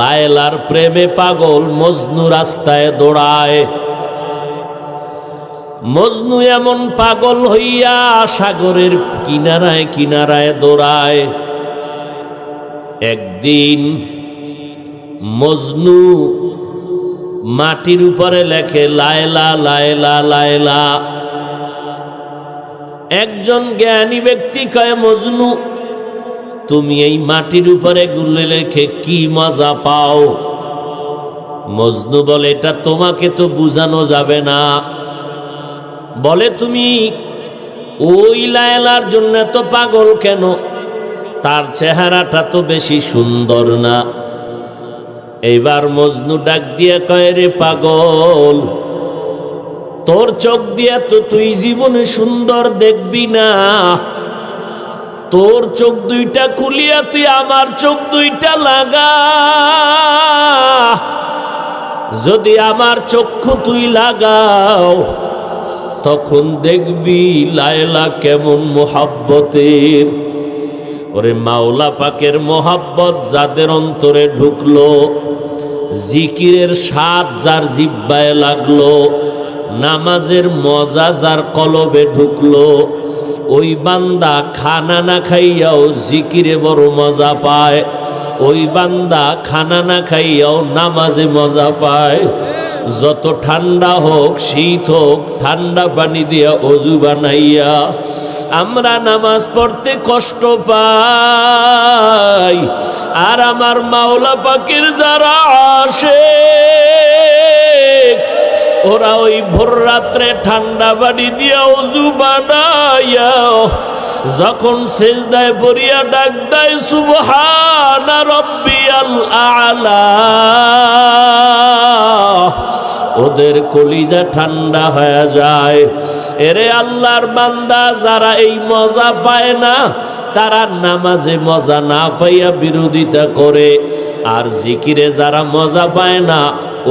লায়লার প্রেমে পাগল মজনু রাস্তায় দৌড়ায়। মজনু এমন পাগল হইয়া সাগরের কিনারায় কিনারায় দৌড়ায়। একদিন মজনু মাটির উপরে লেখে লায়লা লায়লা লায়লা। একজন জ্ঞানী ব্যক্তি কয়, মজনু তুমি এই মাটির উপরে গুলে লেখে কি মজা পাও? মজনু বলে, এটা তোমাকে তো বুঝানো যাবে না। বলে, তুমি ওই লায়লার জন্য তো পাগল কেন? তার চেহারাটা তো বেশি সুন্দর না। এইবার মজনু ডাক দিয়ে কয়, রে পাগল, তোর চোখ দিয়ে তো তুই জীবনে সুন্দর দেখবি না। তোর চোখ দুইটা খুলিয়া তুই আমার চোখ দুইটা লাগা। যদি আমার চক্ষু তুই লাগাও, তখন দেখবি লায়লা কেমন মোহাব্বতের। ওরে মাওলা পাকের মোহাব্বত যাদের অন্তরে ঢুকলো, জিকিরের স্বাদ যার জিহ্বায় লাগলো, নামাজের মজা যার কলবে ঢুকলো, ওই বান্দা খানা না খাইয়াও জিকিরে বড় মজা পায়। ওই বান্দা খানা না খাইয়াও নামাজে মজা পায়। যত ঠান্ডা হোক শীত হোক, ঠান্ডা পানি দিয়া অজু বানাইয়া আমরা নামাজ পড়তে কষ্ট পাই। আর আমার মাওলা পাকের যারা আসে, ওরা ওই ভোর রাত্রে ঠান্ডা পানি দিয়া অজু বানাইয়া যখন সেজদায় পড়িয়া ডাক দেয় সুবহানা রাব্বিয়াল আ'লা, ওদের কলিজা ঠান্ডা হয়ে যায়। এরে আল্লাহর বান্দা, যারা এই মজা পায় না, তারা নামাজে মজা না পাইয়া বিরোধিতা করে। আর জিকিরে যারা মজা পায় না,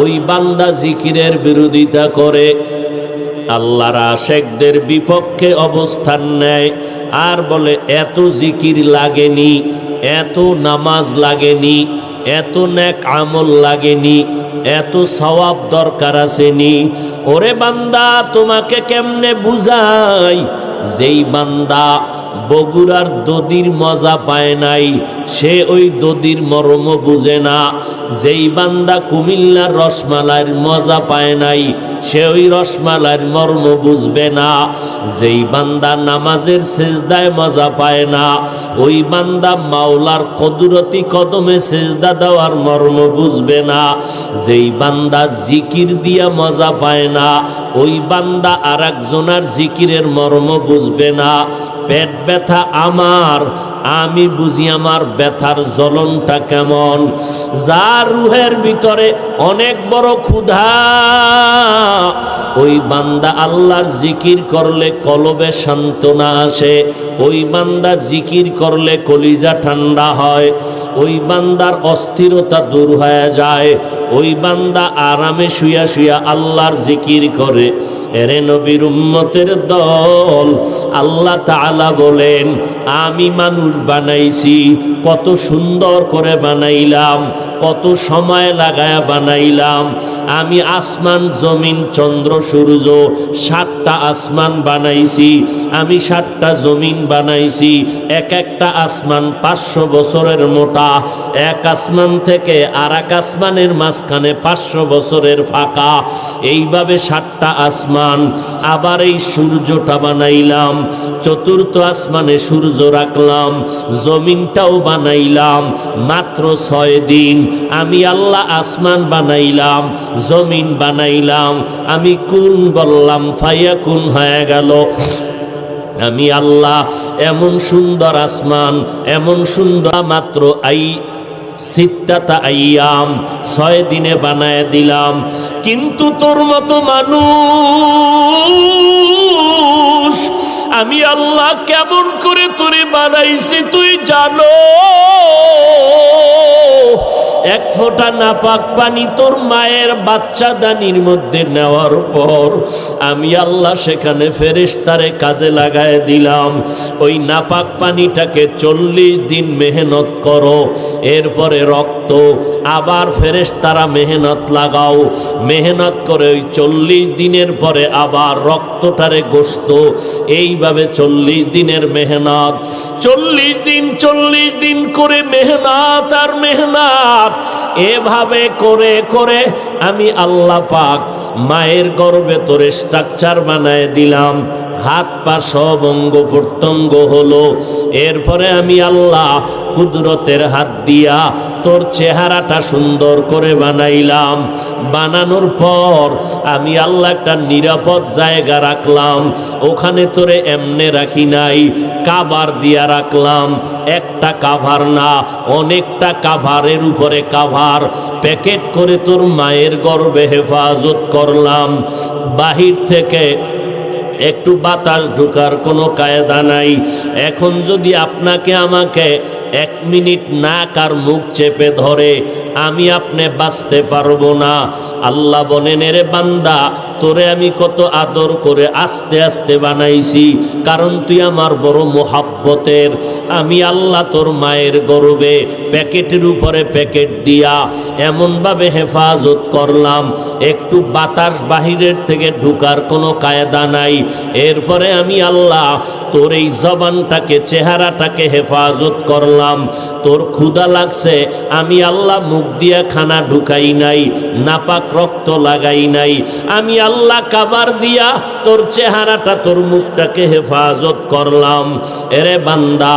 ওই বান্দা জিকিরের বিরোধিতা করে। আল্লাহর আশিকদের বিপক্ষে অবস্থান নেয় আর বলে, এত জিকির লাগেনি, এত নামাজ লাগেনি, এত নেক আমল লাগেনি, এত সওয়াব দরকার আসেনি। ওরে বান্দা, তোমাকে কেমনে বুঝাই? যেই বান্দা বগুড়ার দদির মজা পায় নাই, সে ওই দদির মর্ম বুঝে না। যেই বান্দা কুমিল্লার রসমালাইয়ের মজা পায় নাই, সে ওই রসমালাইয়ের মর্ম বুঝবে না। যেই বান্দা নামাজের সেজদায় মজা পায় না, ওই বান্দা মাওলার কুদরতি কদমে সেজদা দেওয়ার মর্ম বুঝবে না। যেই বান্দা জিকির দিয়া মজা পায় না, ওই বান্দা আর একজনের জিকিরের মর্ম বুঝবে না। পেট ব্যথা আমার, আমি বুঝি আমার ব্যথার জ্বলনটা কেমন। যার রুহের ভিতরে অনেক বড় ক্ষুধা, ওই বান্দা আল্লাহর জিকির করলে কলবে সান্ত্বনা আসে। ওই বান্দা জিকির করলে কলিজা ঠান্ডা হয়। ওই বান্দার অস্থিরতা দূর হয়ে যায়। ওই বান্দা আরামে শুয়া শুয়া আল্লাহর জিকির করে। এরে নবীর উম্মতের দল, আল্লাহ তাআলা বলেন, আমি মানুষ বানাইছি, কত সুন্দর করে বানাইলাম, কত সময় লাগায়া বানাইলাম। আমি আসমান জমিন চন্দ্র সূর্য 7টা আসমান বানাইছি, আমি 7টা জমিন বানাইছি। এক একটা আসমান 500 বছরের মোটা। এক আসমান থেকে আর এক আসমানের মাঝখানে 500 বছরের ফাঁকা। এইভাবে 7টা আসমান। আবার এই সূর্যটা বানাইলাম, চতুর্থ আসমানে সূর্য রাখলাম, জমিনটাও বানাইলাম। মাত্র 6 দিন আমি আল্লাহ আসমান বানাইলাম, জমিন বানাইলাম। আমি কুন বললাম, ফায়াকুন হয়ে গেল। আমি আল্লাহ এমন সুন্দর আসমান, এমন সুন্দর, মাত্র সিত্তাতা আইয়াম, 6 দিনে বানায় দিলাম। কিন্তু তোর মতো মানুষ আমি আল্লাহ কেমন করে তোরে বানাইছি তুই জানো। এক ফোঁটা নাপাক পানি তোর মায়ের বাচ্চাদানির মধ্যে নেওয়ার পর আমি আল্লাহ সেখানে ফেরেশতারে কাজে লাগায় দিলাম। ওই নাপাক পানিটাকে 40 দিন মেহনত করো, এরপরে রক্ত, আবার ফেরেশতারা মেহনত লাগাও, মেহনত করে ওই 40 দিনের পরে আবার রক্তটারে গোশত। এইভাবে 40 দিনের মেহনত, 40 দিন করে মেহনত আর মেহনত। এভাবে করে করে আমি আল্লাহ পাক মায়ের গর্ভে তোরে স্ট্রাকচার বানায় দিলাম। হাত পা সব অঙ্গ প্রত্যঙ্গ হলো। এরপরে আমি আল্লাহ কুদরতের হাত দিয়া তোর চেহারাটা সুন্দর করে বানাইলাম। বানানোর পর আমি আল্লাহ একটা নিরাপদ জায়গা রাখলাম। ওখানে তোরে এমনে রাখি নাই, কাভার দিয়া রাখলাম। একটা কাভার না, অনেকটা কাভারের উপরে কাভার প্যাকেট করে তোর মায়ের গর্ভে হেফাজত করলাম। বাহির থেকে একটু বাতাস ঢোকার কোনো কায়দা নাই। এখন যদি আপনাকে আমাকে 1 মিনিট নাক আর মুখ চেপে ধরে আমি আপনি বাঁচতে পারবো না। আল্লাহ বলেন, রে বান্দা, তোরে আমি কত আদর করে আস্তে আস্তে বানাইছি, কারণ তুই আমার বড় মোহাব্বতের। আমি আল্লাহ তোর মায়ের গর্ভে প্যাকেটের উপরে প্যাকেট দিয়া এমনভাবে হেফাজত করলাম, একটু বাতাস বাহিরের থেকে ঢুকার কোনো কায়দা নাই। এরপরে আমি আল্লাহ তোর এই জবানটাকে, চেহারাটাকে হেফাজত করলাম। তোর ক্ষুধা লাগছে, আমি আল্লাহ মুখ দিয়া খানা ঢুকাই নাই, নাপাক রক্ত লাগাই নাই। আমি আল্লাহ কাবার দিয়া তোর চেহারাটা, তোর মুখটাকে হেফাজত করলাম। এরে বান্দা,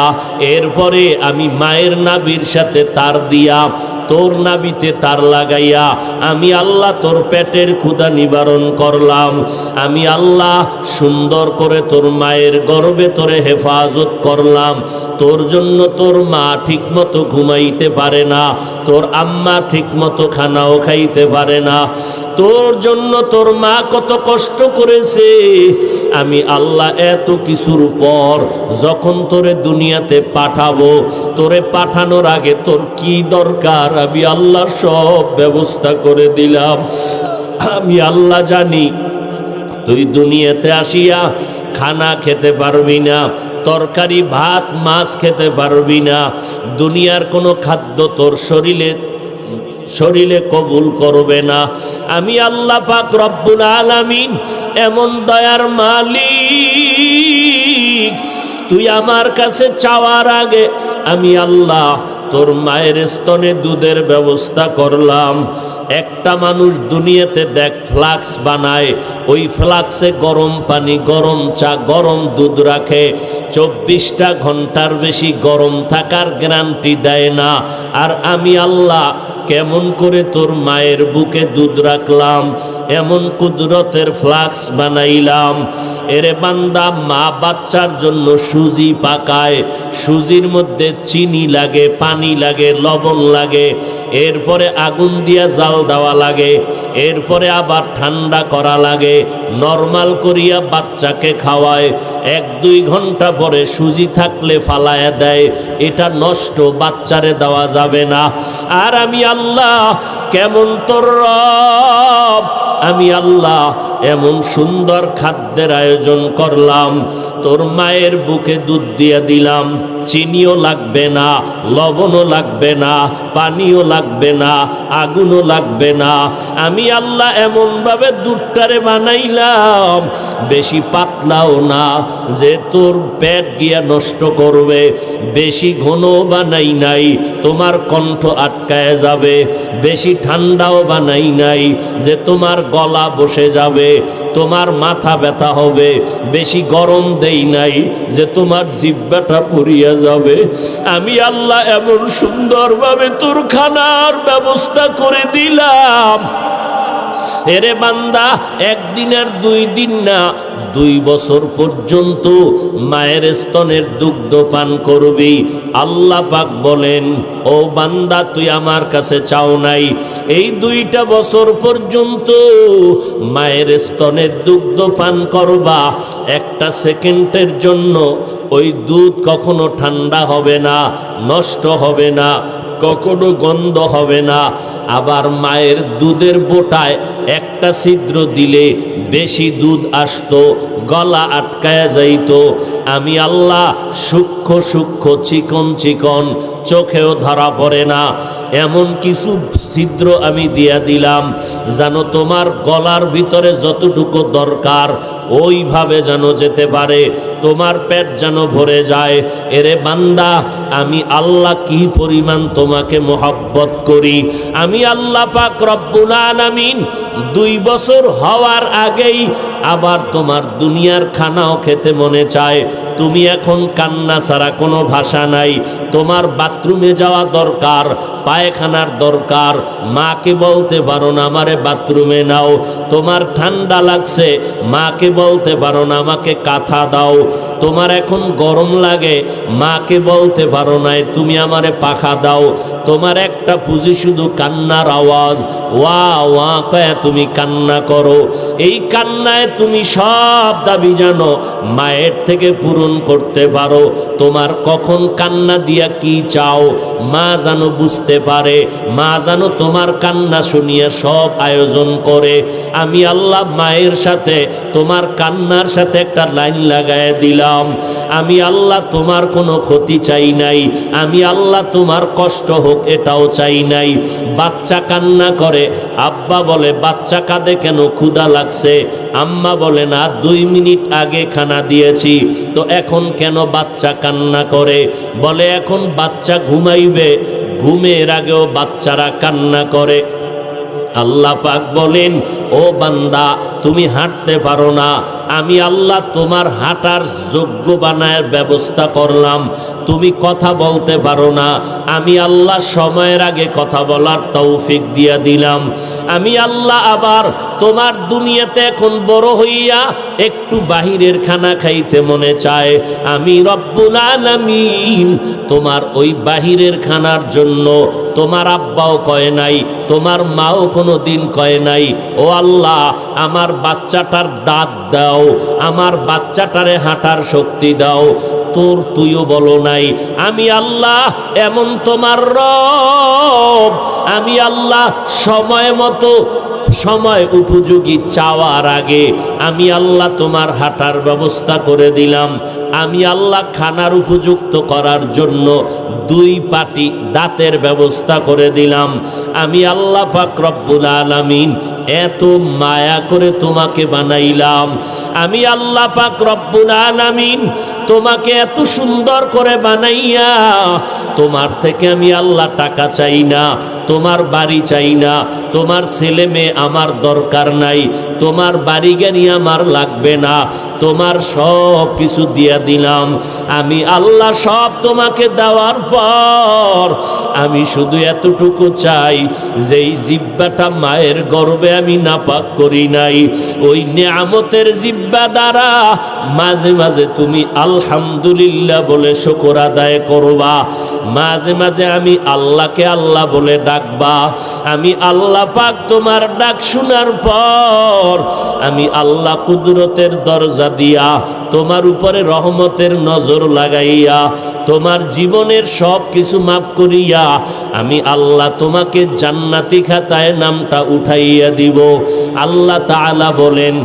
এরপরে আমি মায়ের নাভির সাথে তার দিয়া তোর নাভিতে তার লাগাইয়া আমি আল্লাহ তোর পেটের ক্ষুধা নিবারণ করলাম। আমি আল্লাহ সুন্দর করে তোর মায়ের গর্ভে তোরে হেফাজত করলাম। তোর জন্য তোর মা ঠিক মতো ঘুমাইতে পারে না, তোর আম্মা ঠিক মতো খানাও খাইতে পারে না। তোর জন্য তোর মা কত কষ্ট করেছে। আমি আল্লাহ এত কিছুর পর যখন তোরে দুনিয়াতে পাঠাবো, তোরে পাঠানোর আগে তোর কি দরকার আমি আল্লাহ সব ব্যবস্থা করে দিলাম। আমি আল্লাহ জানি তুই দুনিয়াতে আসিয়া খানা খেতে পারবি না, তরকারি ভাত মাছ খেতে পারবি না। দুনিয়ার কোনো খাদ্য তোর শরীরে কবুল করবে না। আমি আল্লাহ পাক রব্বুল আলামিন এমন দয়ার মালিক, তুই আমার কাছে চাওয়ার আগে আমি আল্লাহ তোর মায়ের স্তনে দুধের ব্যবস্থা করলাম। একটা মানুষ দুনিয়াতে দেখ ফ্লাক্স বানায়, ওই ফ্লাক্সে গরম পানি, গরম চা, গরম দুধ রাখে। 24টা ঘন্টার বেশি গরম থাকার গ্যারান্টি দেয় না। আর আমি আল্লাহ কেমন করে তোর মায়ের বুকে দুধ রাখলাম, এমন কুদরতের ফ্লাক্স বানাইলাম। এরে বান্দা, মা বাচ্চার জন্য সুজি পাকায়, সুজির মধ্যে চিনি লাগে, পানি লাগে, লবণ লাগে, এরপরে আগুন দিয়া জাল দেওয়া লাগে, এরপরে আবার ঠান্ডা করা লাগে, নরমাল করিয়া বাচ্চাকে খাওয়ায়। 1-2 ঘন্টা পরে সুজি থাকলে ফালায়া দেয়, এটা নষ্ট, বাচ্চারে দেওয়া যাবে না। আর আমি আল্লাহ কেমন তোর রব, আমি আল্লাহ এমন সুন্দর খাদ্যের আয়োজন করলাম, তোর মায়ের বুকে দুধ দিয়ে দিলাম। চিনিও লাগবে না, লবণও লাগবে না, পানিও লাগবে না, আগুনও লাগবে না। আমি আল্লাহ এমনভাবে দুধটারে বানাইলাম, বেশি পাতলাও না যে তোর পেট গিয়া নষ্ট করবে, বেশি ঘনও বানাই নাই তোমার কণ্ঠ আটকায় যাবে, বেশি ঠান্ডাও বানাই নাই যে তোমার গলা বসে যাবে, তোমার মাথা ব্যথা হবে, বেশি গরম দেই নাই যে তোমার জিহ্বাটা পুড়িয়া যাবে। আমি আল্লাহ এমন সুন্দরভাবে তোর খানার ব্যবস্থা করে দিলাম, এরে বান্দা, একদিন আর 2 দিন না, 2 বছর পর্যন্ত মায়ের স্তনের দুগ্ধ পান করবি। আল্লাহ পাক বলেন, ও বান্দা, তুই আমার কাছে চাও নাই, এই 2টা বছর পর্যন্ত মায়ের স্তনের দুগ্ধ পান করবা। 1 সেকেন্ডের জন্য ওই দুধ কখনো ঠান্ডা হবে না, নষ্ট হবে না, কখনো গন্ধ হবে না। আবার মায়ের দুধের বোটায় একটা ছিদ্র দিলে বেশি দুধ আসতো, গলা আটকায়া যাইত। আমি আল্লাহ সূক্ষ্ম সূক্ষ্ম চিকন চিকন, চোখেও ধরা পড়ে না, এমন কিছু ছিদ্র আমি দিয়া দিলাম, যেন তোমার গলার ভিতরে যতটুকু দরকার ওইভাবে যেন যেতে পারে, তোমার পেট যেন ভরে যায়। এরে বান্দা, আমি আল্লাহ কি পরিমাণ তোমাকে মহব্বত করি। আমি আল্লাহ পাক রব্বুল আলামিন 2 বছর হওয়ার আগেই আবার তোমার দুনিয়ার খানাও খেতে মনে চায়। তুমি এখন কান্না ছাড়া কোনো ভাষা নাই, তোমার বাথরুমে যাওয়া দরকার, পায়খানার দরকার, মাকে বলতে পারো না আমারে বাথরুমে নাও। তোমার ঠান্ডা লাগছে, মাকে বলতে পারো না আমাকে কাঁথা দাও। তোমার এখন গরম লাগে, মাকে বলতে পারো না তুমি আমারে পাখা দাও। তোমার একটা পুঁজি শুধু কান্নার আওয়াজ, ওয়া ওয়া কয়া তুমি কান্না করো। এই কান্নায় তুমি সব দাবি জানো মায়ের থেকে পূরণ করতে পারো। তোমার কখন কান্না দিয়া কি চাও মা জানো বুঝতে পারে, মা জানো তোমার কান্না শুনিয়ে সব আয়োজন করে। আমি আল্লাহ মায়ের সাথে তোমার কান্নার সাথে একটা লাইন লাগায় দিলাম। আমি আল্লাহ তোমার কোনো ক্ষতি চাই নাই, আমি আল্লাহ তোমার কষ্ট হোক এটাও চাই নাই। বাচ্চা কান্না করে, আব্বা বলে বাচ্চা কাঁদে কেন, ক্ষুধা লাগছে। আম্মা বলে না 2 মিনিট আগে খানা দিয়েছি, তো এখন কেন বাচ্চা কান্না করে? বলে এখন বাচ্চা ঘুমাইবে, ঘুমের আগেও বাচ্চারা কান্না করে। আল্লাহ পাক বলেন, ও বান্দা, তুমি হাঁটতে পারো না, আমি আল্লাহ তোমার হাঁটার যোগ্য বানায়ের ব্যবস্থা করলাম। তুমি কথা বলতে পারো না, আমি আল্লাহ সময়ের আগে কথা বলার তৌফিক দিয়া দিলাম। আমি আল্লাহ আবার তোমার দুনিয়াতে এখন বড় হইয়া একটু বাহিরের খানা খাইতে মনে চায়। আমি রব্বুল আলামিন তোমার ওই বাহিরের খানার জন্য তোমার আব্বাও কয় নাই, তোমার মাও কোনো দিন কয় নাই, ও আল্লাহ আমার বাচ্চাটার দাঁত দাও, আমার বাচ্চাটারে হাঁটার শক্তি দাও। তুইও বলো নাই। আমি আল্লাহ এমন তোমার রব, আমি আল্লাহ সময় মতো, সময় উপযোগী চাওয়ার আগে আমি আল্লাহ তোমার হাঁটার ব্যবস্থা করে দিলাম। আমি আল্লাহ খানার উপযুক্ত করার জন্য 2 পাটি দাঁতের ব্যবস্থা করে দিলাম। আমি আল্লাহ পাক রব্বুল আলামিন এত মায়া করে তোমাকে বানাইলাম। আমি আল্লাহ পাক রব্বুল আলামিন তোমাকে এত সুন্দর করে বানাইয়া, তোমার থেকে আমি আল্লাহ টাকা চাই না, তোমার বাড়ি চাই না, তোমার ছেলে মেয়ে আমার দরকার নাই, তোমার বাড়ি গাড়ি আমার লাগবে না, তোমার সব কিছু দিয়া দিলাম। আমি আল্লাহ সব তোমাকে দেওয়ার পর আমি শুধু এতটুকু চাই, যেই জিহ্বাটা মায়ের গর্ভে আমি নাপাক করি নাই, ওই নিয়ামতের জিহ্বা দ্বারা মাঝে মাঝে তুমি আলহামদুলিল্লাহ বলে শুকর আদায় করবা। মাঝে মাঝে আমি আল্লাহকে আল্লাহ বলে ডাকবা। আমি আল্লাহ পাক তোমার ডাক শোনার পর আমি আল্লাহ কুদরতের দরজা দিয়া তোমার উপরে রহমতের নজর লাগাইয়া তোমার জীবনের সব কিছু মাফ করিয়া আমি আল্লাহ তোমাকে জান্নাতি খাতায় নামটা উঠাইয়া দিব। আল্লাহ তাআলা বলেন,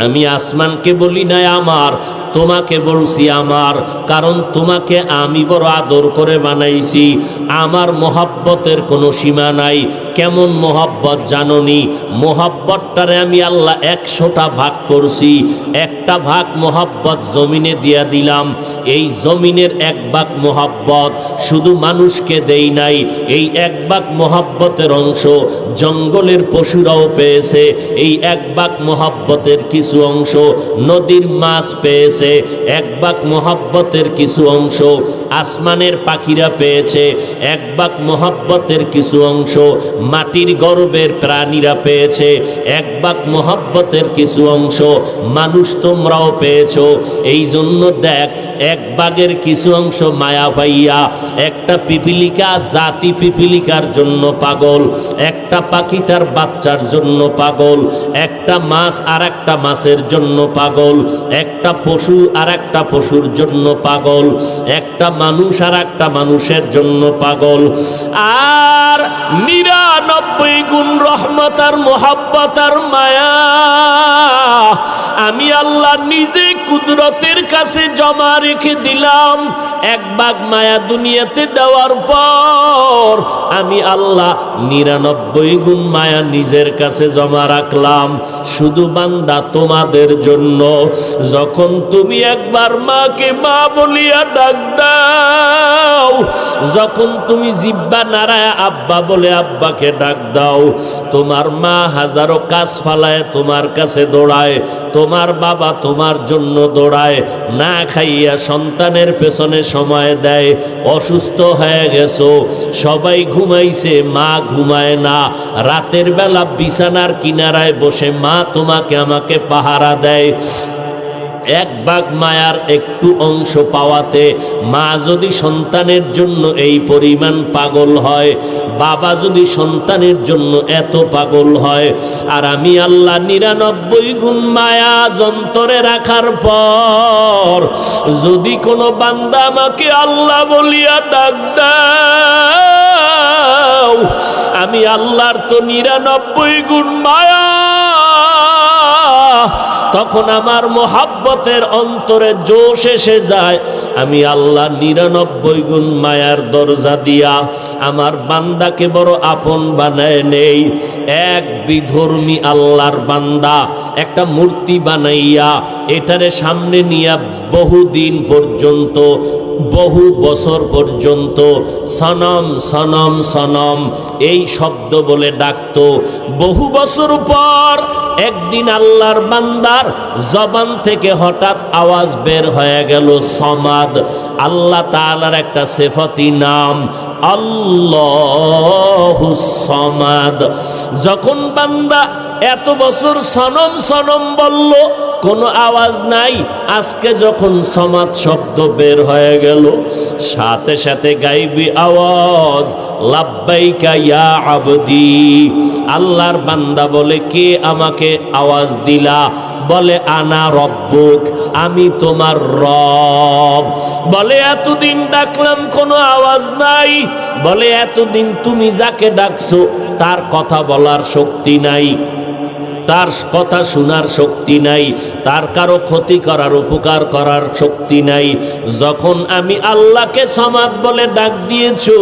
আমি আসমানকে বলি নাই আমার, তোমাকে বলছি আমার, কারণ তোমাকে আমি বড় আদর করে বানাইছি। আমার মোহাব্বতের কোনো সীমা নাই। কেমন মোহাব্বত জাননি? মোহাব্বতটারে আমি আল্লাহ 100টা ভাগ করছি। একটা ভাগ মোহাব্বত জমিনে দিয়া দিলাম। এই জমিনের 1 ভাগ মোহাব্বত শুধু মানুষকে দেই নাই, এই 1 ভাগ মোহাব্বতের অংশ জঙ্গলের পশুরাও পেয়েছে। এই 1 ভাগ মোহাব্বতের কিছু অংশ নদীর মাছ পেয়েছে। পেয়েছে, 1 ভাগ মোহাব্বতের কিছু অংশ আসমানের পাখিরা পেয়েছে, 1 ভাগ মোহাব্বতের কিছু অংশ মাটির গর্ভের প্রাণীরা পেয়েছে, 1 ভাগ মোহাব্বতের কিছু অংশ মানুষ তোমরাও পেয়েছো। এই জন্য দেখ, 1 ভাগের কিছু অংশ মায়া পাইয়া একটা পিপিলিকা জাতি পিপিলিকার জন্য পাগল, একটা পাখি তার বাচ্চার জন্য পাগল, একটা মাছ আর একটা মাছের জন্য পাগল, একটা পশু আর একটা পশুর জন্য পাগল, একটা মানুষ আর একটা মানুষের জন্য পাগল। আর 99 গুণ রহমত আর মোহাব্বত আর মায়া আমি আল্লাহ নিজে কুদরতের কাছে জমা রেখে দিলাম। 1 ভাগ মায়া দুনিয়াতে দেওয়ার পর আমি আল্লাহ 99 গুণ মায়া নিজের কাছে জমা রাখলাম শুধু বান্দা তোমাদের জন্য। যখন তুমি একবার মাকে মা বলিয়া ডাক দাও, যখন তুমি জিব্বা নাড়ায় আব্বা বলে আব্বাকে ডাক দাও, তোমার মা হাজারো কাজ ফালায় তোমার কাছে দৌড়ায়, তোমার বাবা তোমার জন্য দৌড়ায়, না খাইয়া সন্তানের পেছনে সময় দেয়। অসুস্থ হয়ে গেছো, সবাই ঘুমাইছে, মা ঘুমায় না, রাতের বেলা বিছানার কিনারায় বসে মা তোমাকে আমাকে পাহারা দেয়। 1 ভাগ মায়ার একটু অংশ পাওয়াতে মা যদি সন্তানের জন্য এই পরিমাণ পাগল হয়, বাবা যদি সন্তানের জন্য এত পাগল হয়, আর আমি আল্লাহ 99 গুণ মায়া যন্তরে রাখার পর যদি কোনো বান্দা আমাকে আল্লাহ বলিয়া ডাক দাও, আমি আল্লাহর তো 99 গুণ মায়া, তখন আমার মোহাব্বতের অন্তরে জোশ এসে যায়। আমি আল্লাহ 99 গুণ মায়ার দরজা দিয়া আমার বান্দাকে বড় আপন বানায় নেই। এক বিধর্মী আল্লাহর বান্দা একটা মূর্তি বানাইয়া এটারে সামনে নিয়া বহুদিন পর্যন্ত, বহু বছর পর্যন্ত সনম সনম সনম এই শব্দ বলে ডাকতো। বহু বছর পর একদিন আল্লাহর বান্দার জবান থেকে হঠাৎ আওয়াজ বের হয়ে গেল সমাদ। আল্লাহ তাআলার একটা সিফাতি নাম আল্লাহুস সামাদ। যখন বান্দা এত বছর সনম সনম বলল, কোনো আওয়াজ নাই, আজকে যখন সমাদ শব্দ বের হয়ে গেল, সাথে সাথে গাইবি আওয়াজ লাব্বাইকা ইয়া আবদি। আল্লাহর বান্দা বলে, কে আমাকে আওয়াজ দিলা? বলে আনা রব্বুক, আমি তোমার রব। বলে এতদিন ডাকলাম কোনো আওয়াজ নাই। বলে এতদিন তুমি যাকে ডাকছো তার কথা বলার শক্তি নাই, তার কথা শোনার শক্তি নাই, তার কারো ক্ষতি করার উপকার করার শক্তি নাই। যখন আমি আল্লাহকে সমাদ বলে ডাক দিয়েছো,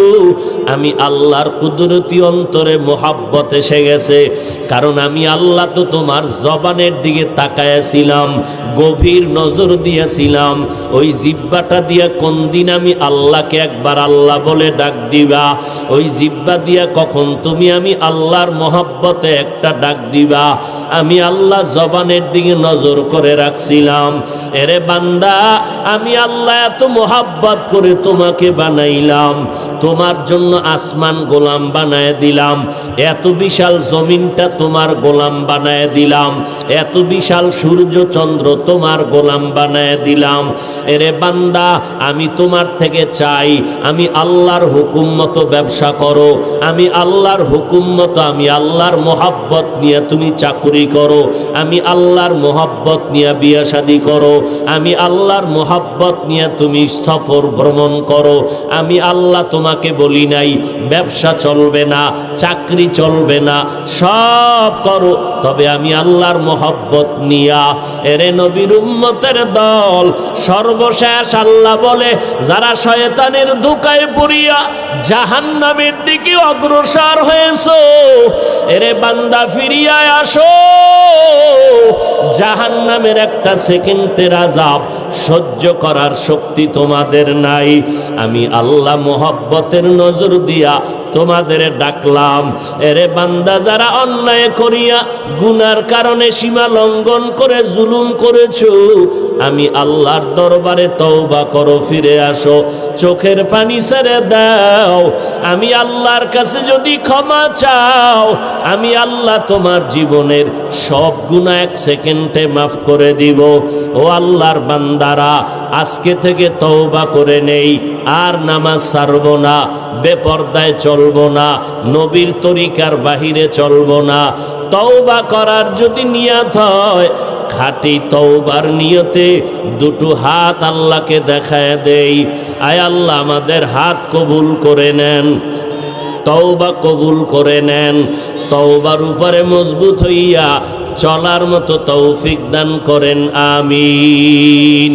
আমি আল্লাহর কুদরতি অন্তরে মোহাব্বত এসে গেছে। কারণ আমি আল্লাহ তো তোমার জবানের দিকে তাকায়াছিলাম, গভীর নজর দিয়েছিলাম। ওই জিব্বাটা দিয়া কোন দিন আমি আল্লাহকে একবার আল্লাহ বলে ডাক দিবা? ওই জিব্বা দিয়া কখন তুমি আমি আল্লাহর মোহাব্বতে একটা ডাক দিবা? আমি আল্লাহ জবানের দিকে নজর করে রাখছিলাম। এরে বান্দা, আমি আল্লাহ এত মোহাব্বত করে তোমাকে বানাইলাম, তোমার জন্য আসমান গোলাম বানায় দিলাম, এত বিশাল জমিনটা তোমার গোলাম বানায় দিলাম, এত বিশাল সূর্য চন্দ্র তোমার গোলাম বানায় দিলাম। এরে বান্দা, আমি তোমার থেকে চাই আমি আল্লাহর হুকুম মতো ব্যবসা করো, আমি আল্লাহর হুকুম মতো, আমি আল্লাহর মোহাব্বত নিয়ে তুমি চাকুরি করো, আমি আল্লাহর মোহাব্বত নিয়ে বিয়া শাদী করো, আমি আল্লাহর মোহাব্বত নিয়ে তুমি সফর ভ্রমণ করো। আমি আল্লাহ তোমাকে বলি নাই ব্যবসা চলবে না, চাকরি চলবে না, সব করো, তবে আমি আল্লাহর মোহাব্বত নিয়া। এরে নবীর উম্মতের দল, সর্বশেষ আল্লাহ বলে, যারা শয়তানের ধোঁকায় পড়িয়া জাহান্নামের দিকে অগ্রসর হয়েছো, এরে বান্দা ফিরিয়া আসো। জাহান্নামের একটা সেকেন্ডের আযাব সহ্য করার শক্তি তোমাদের নাই। আমি আল্লাহ মোহাব্বতের নজর দিয়া তোমাদের ডাকলাম। এরে বান্দা, যারা অন্যায় করিয়া গুনার কারণে সীমা লঙ্ঘন করে জুলুম করেছো, আমি আল্লাহর দরবারে তওবা করো, ফিরে আসো, চোখের পানি ছেড়ে দাও। আমি আল্লাহর কাছে যদি ক্ষমা চাও, আমি আল্লাহ তোমার জীবনের সব গুনাহ 1 সেকেন্ডে মাফ করে দিব। ও আল্লাহর বান্দারা, আজকে থেকে তওবা করে নেই, আর নামাজ ছাড়ব না, বেপরদায় চলব না, নবীর তরিকার বাহিরে চলব না। তওবা করার যদি নিয়ত হয়, খাঁটি তওবার নিয়তে দুটো হাত আল্লাহকে দেখায় দেই। আয় আল্লাহ, আমাদের হাত কবুল করে নেন, তওবা কবুল করে নেন। তওবার উপরে মজবুত হইয়া চলার মতো তৌফিক দান করেন, আমিন।